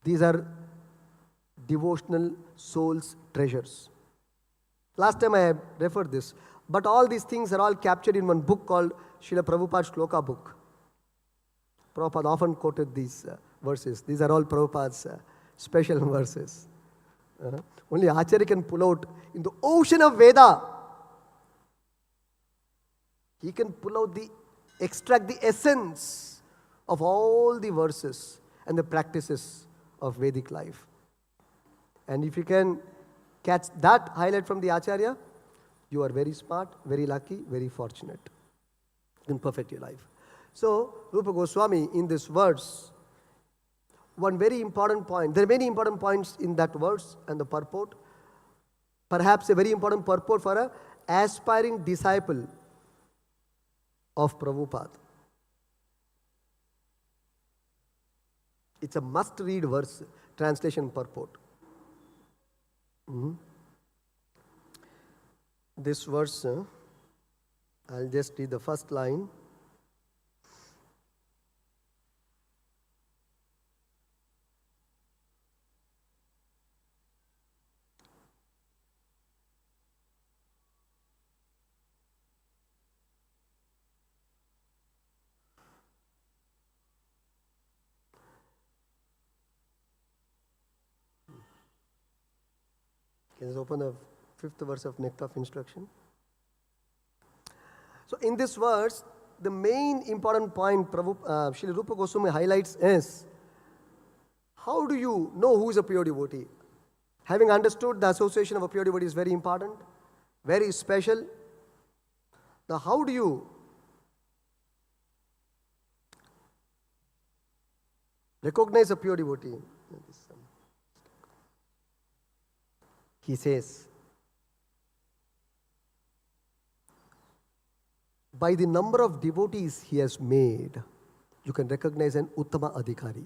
Speaker 2: These are devotional soul's treasures. Last time I have referred this, but all these things are all captured in one book called Srila Prabhupada's Shloka book. Prabhupada often quoted these verses. These are all Prabhupada's special verses. Only Acharya can pull out in the ocean of Veda. He can pull out extract the essence of all the verses and the practices of Vedic life. And if you can catch that highlight from the Acharya, you are very smart, very lucky, very fortunate. You can perfect your life. So, Rupa Goswami in this verse, one very important point, there are many important points in that verse and the purport. Perhaps a very important purport for an aspiring disciple of Prabhupada. It's a must-read verse, translation purport. This verse, I'll just read the first line. Can you open the 5th verse of Nectar of Instruction? So in this verse, the main important point Srila Rupa Goswami highlights is, how do you know who is a pure devotee? Having understood the association of a pure devotee is very important, very special. Now how do you recognize a pure devotee? He says, by the number of devotees he has made, you can recognize an Uttama Adhikari.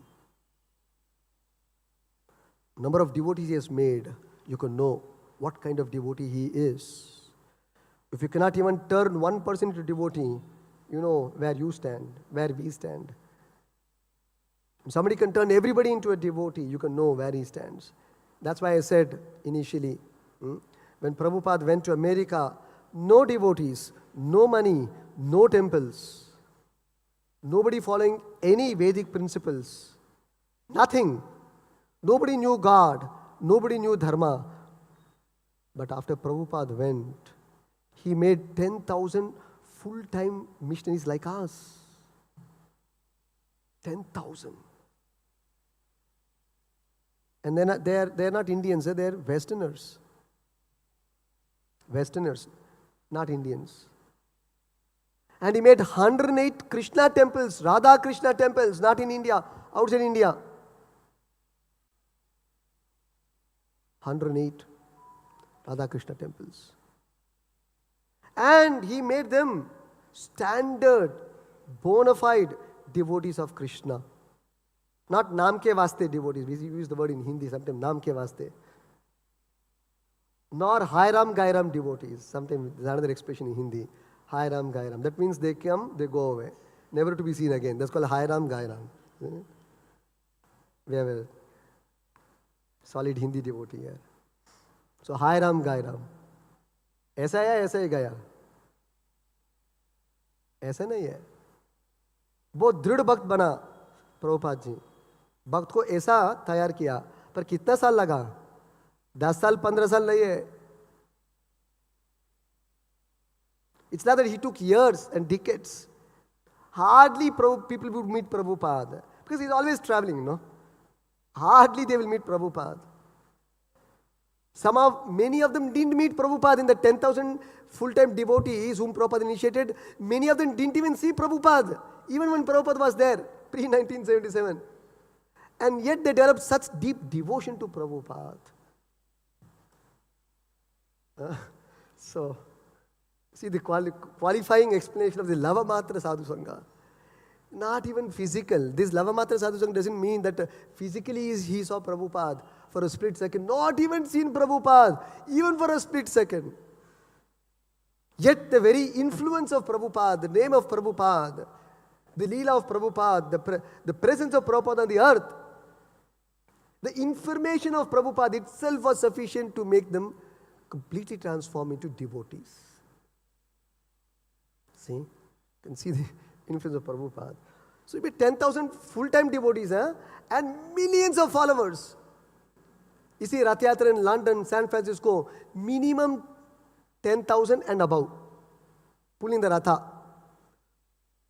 Speaker 2: Number of devotees he has made, you can know what kind of devotee he is. If you cannot even turn one person into devotee, you know where you stand, where we stand. If somebody can turn everybody into a devotee, you can know where he stands. That's why I said initially, when Prabhupada went to America, no devotees, no money, no temples, nobody following any Vedic principles, nothing. Nobody knew God, nobody knew Dharma. But after Prabhupada went, he made 10,000 full-time missionaries like us. 10,000. And they're not Indians, they're Westerners. Westerners. not Indians. And he made 108 Krishna temples, Radha Krishna temples, not in India, outside India. 108 Radha Krishna temples. And he made them standard, bona fide devotees of Krishna. Not naam ke vaste devotees. We use the word in Hindi sometimes, naam ke vaste. Nor Hairam Gairam devotees. Sometimes there's another expression in Hindi. Hairam Gairam. That means they come, they go away. Never to be seen again. That's called Hairam Gairam. We have a solid Hindi devotee here. So Hairam Gairam. ऐसा है ऐसा ही गया, ऐसा नहीं है. बहुत दृढ़ भक्त बना प्रभुपाद जी. भक्त को ऐसा तैयार किया, पर कितना साल लगा? 10 साल 15 साल नहीं है. It's not that he took years and decades. Hardly people would meet Prabhupada because he's always traveling, Hardly they will meet Prabhupada. Many of them didn't meet Prabhupada. In the 10,000 full-time devotees whom Prabhupada initiated, many of them didn't even see Prabhupada, even when Prabhupada was there, pre-1977. And yet they developed such deep devotion to Prabhupada. So, see the qualifying explanation of the Lava Matra Sadhu Sangha. Not even physical. This Lava Matra Sadhu Sangha doesn't mean that physically he saw Prabhupada for a split second. Not even seen Prabhupada, even for a split second. Yet the very influence of Prabhupada, the name of Prabhupada, the Leela of Prabhupada, the presence of Prabhupada on the earth, the information of Prabhupada itself was sufficient to make them completely transform into devotees. See? You can see the influence of Prabhupada. So you be 10,000 full-time devotees and millions of followers. You see, Rath Yatra in London, San Francisco, minimum 10,000 and above, pulling the Ratha.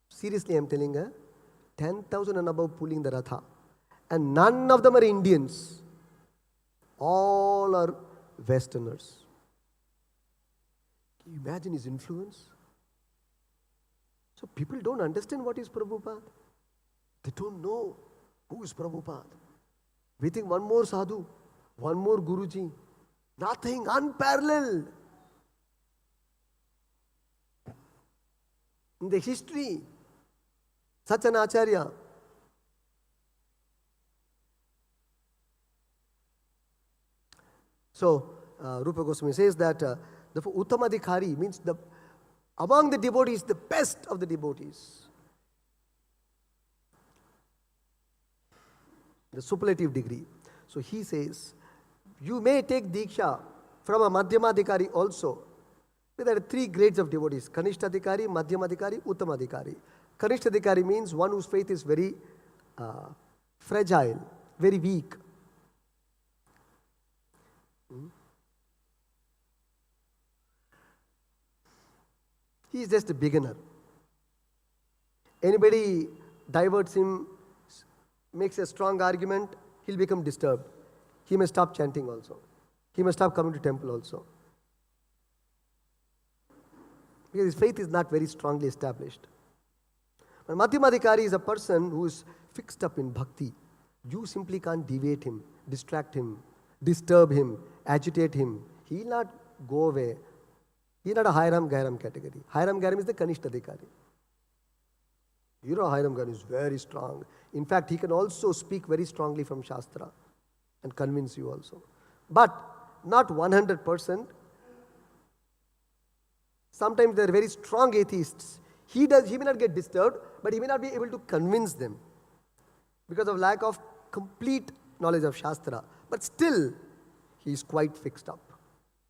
Speaker 2: Seriously, I'm telling you, 10,000 and above pulling the Ratha. And none of them are Indians. All are Westerners. Can you imagine his influence? So people don't understand what is Prabhupada. They don't know who is Prabhupada. We think one more sadhu, one more Guruji. Nothing, unparalleled. In the history, such an Acharya. So, Rupa Goswami says that the Uttamadhikari means among the devotees, the best of the devotees. The superlative degree. So he says, you may take Diksha from a Madhyamadhikari also. There are 3 grades of devotees: Kanishtadhikari, Madhyamadhikari, Uttamadhikari. Kanishtadhikari means one whose faith is very fragile, very weak. He is just a beginner. Anybody diverts him, makes a strong argument, he'll become disturbed. He may stop chanting also. He may stop coming to temple also. Because his faith is not very strongly established. But Madhyamadhikari is a person who is fixed up in bhakti. You simply can't deviate him, distract him, disturb him, agitate him. He'll not go away. He's not a Hairam Gairam category. Hairam Gairam is the Kanishtadhikari. Hairam Gairam is very strong. In fact, he can also speak very strongly from Shastra and convince you also. But not 100%. Sometimes they are very strong atheists. He may not get disturbed, but he may not be able to convince them because of lack of complete knowledge of Shastra. But still, he is quite fixed up.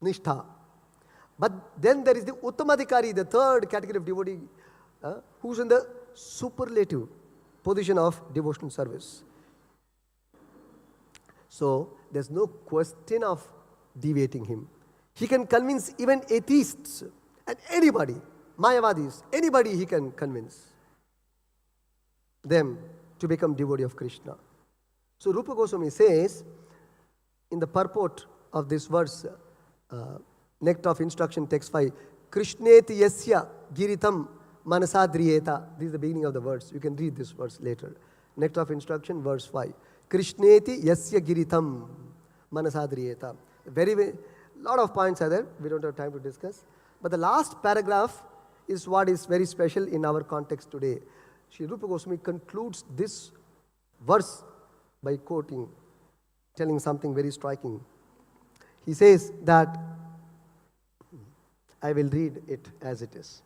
Speaker 2: Nishtha. But then there is the Uttamadhikari, the 3rd category of devotee, who's in the superlative position of devotional service. So, there's no question of deviating him. He can convince even atheists and anybody, Mayavadis, anybody he can convince them to become devotee of Krishna. So, Rupa Goswami says, in the purport of this verse, Nectar of Instruction, text 5, Krishneti yasya giritam manasadriyeta. This is the beginning of the verse. You can read this verse later. Next of instruction, verse 5. Krishneti yasya giritam manasadriyeta. Very, lot of points are there. We don't have time to discuss. But the last paragraph is what is very special in our context today. Sri Rupa Goswami concludes this verse by quoting, telling something very striking. He says that, I will read it as it is.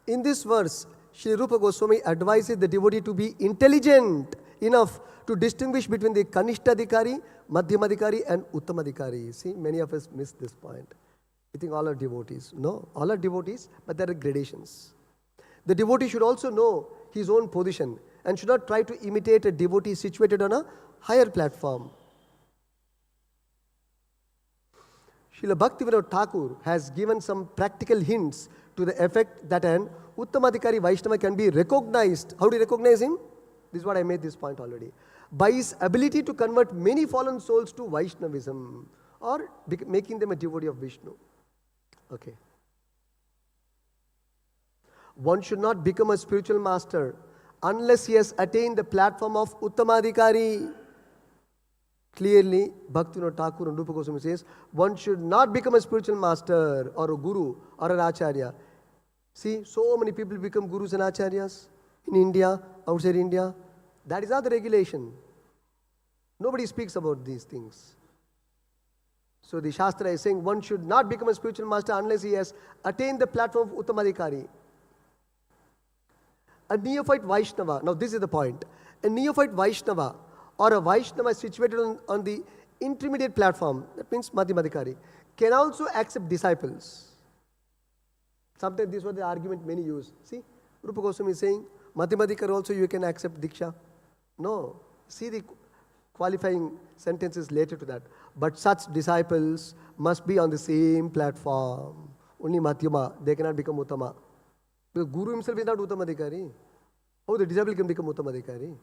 Speaker 2: In this verse, Sri Rupa Goswami advises the devotee to be intelligent enough to distinguish between the Kanishtadhikari, Madhyamadhikari and Uttamadhikari. See, many of us miss this point. We think all are devotees. No, all are devotees, but there are gradations. The devotee should also know his own position and should not try to imitate a devotee situated on a higher platform. Srila Bhaktivinoda Thakur has given some practical hints to the effect that an Uttamadhikari Vaishnava can be recognized. How do you recognize him? This is what I made this point already. By his ability to convert many fallen souls to Vaishnavism or making them a devotee of Vishnu. Okay. One should not become a spiritual master unless he has attained the platform of Uttamadhikari. Clearly, Bhaktivinoda Thakur and Rupa Goswami says, one should not become a spiritual master or a guru or an acharya. See, so many people become gurus and acharyas in India, outside India. That is not the regulation. Nobody speaks about these things. So the Shastra is saying one should not become a spiritual master unless he has attained the platform of Uttamadhikari. A neophyte Vaishnava, now this is the point. A neophyte Vaishnava or a Vaishnava situated on the intermediate platform, that means Madhyamadhikari, can also accept disciples. Sometimes this was the argument many use. See, Rupa Goswami is saying, Madhyamadhikari also you can accept Diksha. No. See the qualifying sentences later to that. But such disciples must be on the same platform. Only Madhyama, they cannot become Uttama. Because Guru himself is not Uttamadhikari. How the disciple can become Uttamadhikari?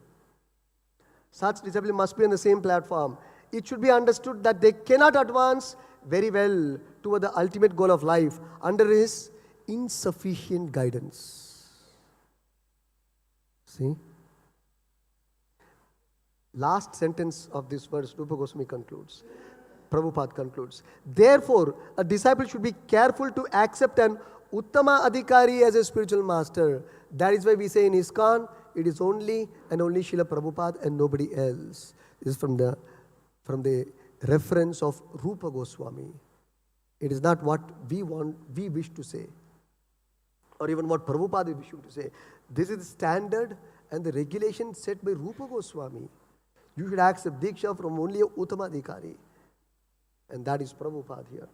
Speaker 2: Such disciples must be on the same platform. It should be understood that they cannot advance very well toward the ultimate goal of life under his insufficient guidance. See? Last sentence of this verse, Rupa Goswami concludes. Prabhupada concludes. Therefore, a disciple should be careful to accept an Uttama Adhikari as a spiritual master. That is why we say in ISKCON, it is only and only Srila Prabhupada and nobody else. This is from the reference of Rupa Goswami. It is not what we wish to say, or even what Prabhupada is wishing to say. This is the standard and the regulation set by Rupa Goswami. You should accept Diksha from only a Uttamadhikari. And that is Prabhupada here.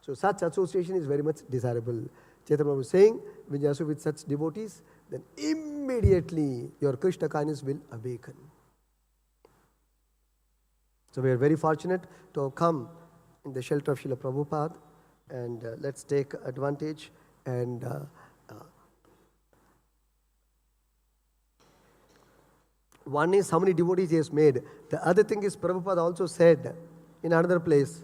Speaker 2: So such association is very much desirable. Chaitanya Prabhu is saying, when you associate with such devotees, then immediately your Krishna kindness will awaken. So we are very fortunate to have come in the shelter of Srila Prabhupada, and let's take advantage and one is how many devotees he has made. The other thing is Prabhupada also said in another place,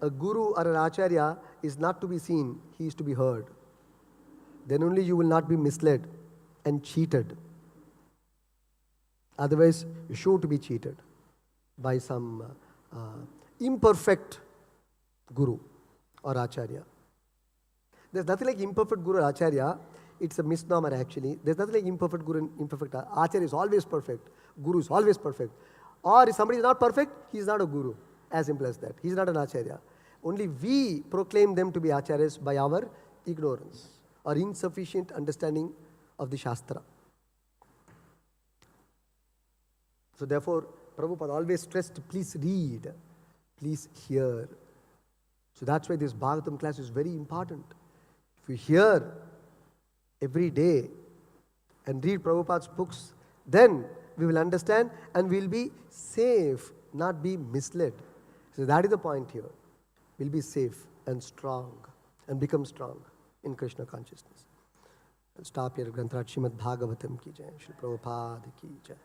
Speaker 2: a guru or an acharya is not to be seen, he is to be heard. Then only you will not be misled and cheated. Otherwise, you're sure to be cheated by some imperfect guru or acharya. There's nothing like imperfect guru or acharya. It's a misnomer actually. There's nothing like imperfect guru and imperfect acharya is always perfect. Guru is always perfect. Or if somebody is not perfect, he is not a guru. As simple as that. He is not an acharya. Only we proclaim them to be acharyas by our ignorance or insufficient understanding of the Shastra. So therefore, Prabhupada always stressed, please read, please hear. So that's why this Bhagavatam class is very important. If you hear every day and read Prabhupada's books, then we will understand and we will be safe, not be misled. So that is the point here. We'll be safe and strong and become strong in Krishna consciousness. I'll stop here. Grantharat Srimad Bhagavatam ki jai. Shri Prabhupada ki jai.